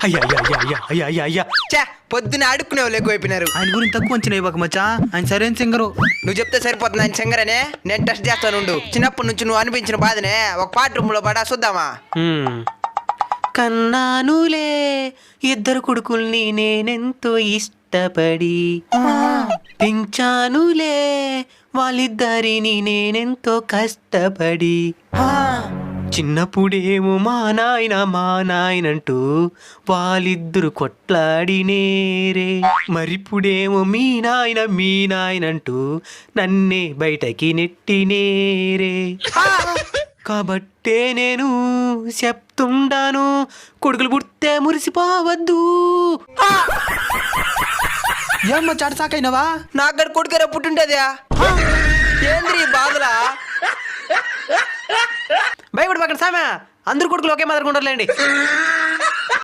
అయ్యా అయ్యా అయ్యా అయ్యా అయ్యా అయ్యా అయ్యా చా పొద్దున ఆడుకునే వాళ్ళు ఎక్కువైపోయినారు. ఆయన గురించి తక్కువ అంచనా ఇవ్వక మచ్చా, ఆయన సరైన సింగరు. నువ్వు చెప్తే సరిపోతుంది ఆయన సింగరనే. నేను టెస్ట్ చేస్తానుండు. చిన్నప్పటి నుంచి నువ్వు అనిపించిన బాధనే ఒక పాట రూమ్ లో పడా చూద్దామా? కన్నానులే ఇద్దరు కొడుకుల్ని నేనెంతో ఇష్టపడి, పెంచానులే వాళ్ళిద్దరిని నేనెంతో కష్టపడి. చిన్నప్పుడేమో మా నాయనంటూ వాళ్ళిద్దరు కొట్లాడినేరే, మరిప్పుడేమో మీ నాయనంటూ నన్నే బయటకి నెట్టినేరే. కాబట్టే నేను చెప్తుండాను, కొడుకులు పుడితే మురిసిపోవద్దు. ఏమ్మా చాట సాకైనవా? నాకు గడ కొడుకేరా పుట్టుంటేదా? ఏంద్రీ బాధలా? భయపడి పక్కన సామె, అందరు కొడుకులు ఒకే మాదిరిగా ఉండర్లేండి.